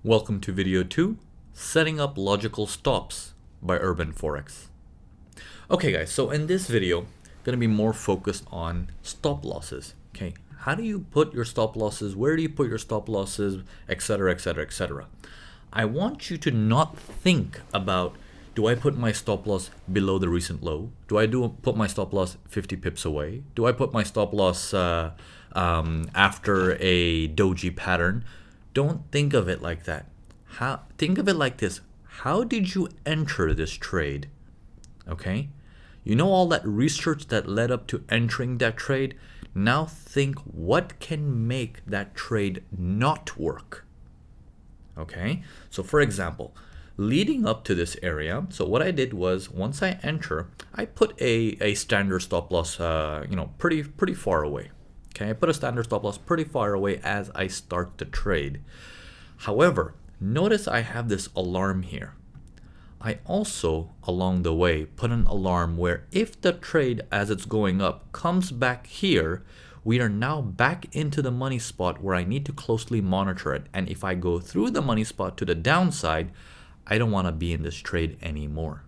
Welcome to video 2, Setting Up Logical Stops by Urban Forex. Okay guys, so in this video, going to be more focused on stop losses. Okay, how do you put your stop losses, where do you put your stop losses, etc, etc, etc. I want you to not think about, do I put my stop loss below the recent low? Do I put my stop loss 50 pips away? Do I put my stop loss after a doji pattern? Don't think of it like that. Think of it like this. How did you enter this trade? Okay? You know all that research that led up to entering that trade? Now think what can make that trade not work. Okay? So for example, leading up to this area, so what I did was once I enter, I put a standard stop loss pretty far away. Okay, I put a standard stop loss pretty far away as I start the trade. However, notice I have this alarm here. I also, along the way, put an alarm where if the trade as it's going up comes back here, we are now back into the money spot where I need to closely monitor it. And if I go through the money spot to the downside, I don't want to be in this trade anymore.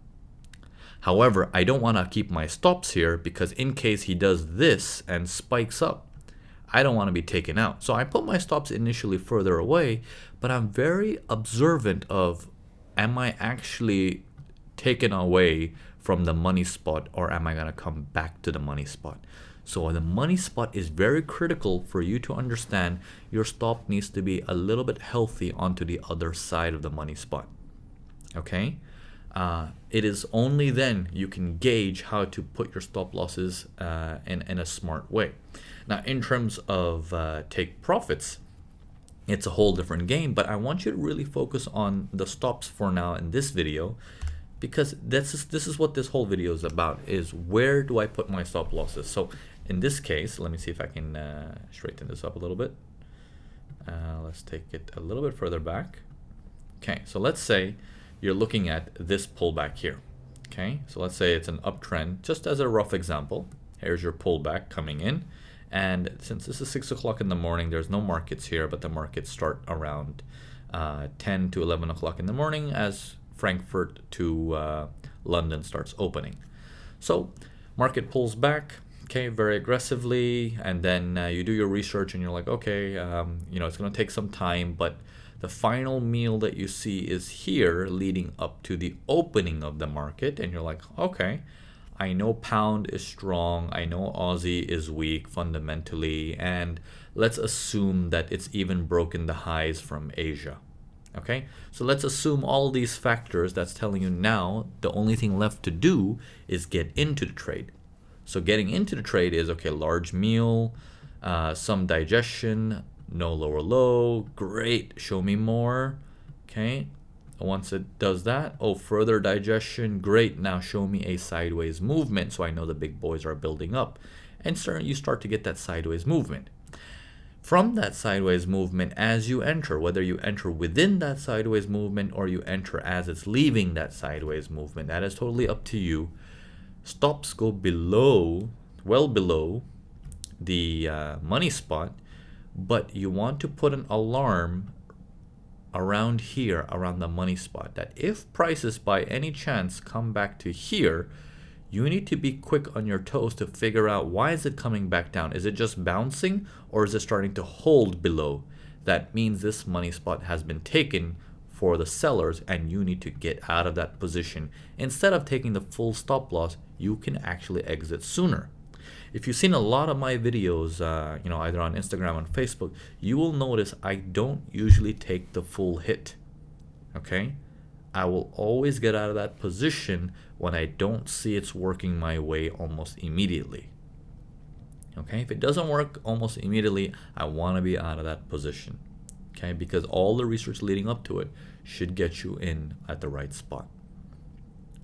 However, I don't want to keep my stops here because in case he does this and spikes up, I don't want to be taken out. So I put my stops initially further away, but I'm very observant of, am I actually taken away from the money spot or am I going to come back to the money spot? So the money spot is very critical for you to understand. Your stop needs to be a little bit healthy onto the other side of the money spot. Okay? It is only then you can gauge how to put your stop losses in a smart way. Now, in terms of take profits, it's a whole different game, but I want you to really focus on the stops for now in this video, because this is what this whole video is about, is where do I put my stop losses. So in this case, let me see if I can straighten this up a little bit. Let's take it a little bit further back. Okay, so let's say you're looking at this pullback here. Okay, so let's say it's an uptrend, just as a rough example. Here's your pullback coming in. And since this is 6 o'clock in the morning, there's no markets here, but the markets start around 10 to 11 o'clock in the morning as Frankfurt to London starts opening. So market pulls back, okay, very aggressively, and then you do your research and you're like, okay, it's going to take some time, but the final meal that you see is here leading up to the opening of the market, and you're like, okay, I know pound is strong, I know Aussie is weak fundamentally, and let's assume that it's even broken the highs from Asia. Okay, so let's assume all these factors. That's telling you now the only thing left to do is get into the trade. So getting into the trade is, okay, large meal, some digestion, no lower low, great, show me more. Okay, once it does that, oh, further digestion, great, now show me a sideways movement, so I know the big boys are building up, and you start to get that sideways movement. From that sideways movement, as you enter, whether you enter within that sideways movement or you enter as it's leaving that sideways movement, that is totally up to you. Stops go below, well below the money spot, but you want to put an alarm around here, around the money spot, that if prices by any chance come back to here, you need to be quick on your toes to figure out, why is it coming back down? Is it just bouncing or is it starting to hold below? That means this money spot has been taken for the sellers and you need to get out of that position. Instead of taking the full stop loss, you can actually exit sooner. If you've seen a lot of my videos, either on Instagram or Facebook, you will notice I don't usually take the full hit. Okay? I will always get out of that position when I don't see it's working my way almost immediately. Okay? If it doesn't work almost immediately, I want to be out of that position. Okay? Because all the research leading up to it should get you in at the right spot.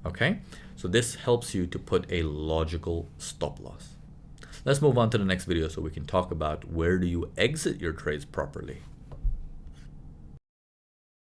Okay? So this helps you to put a logical stop loss. Let's move on to the next video so we can talk about where do you exit your trades properly.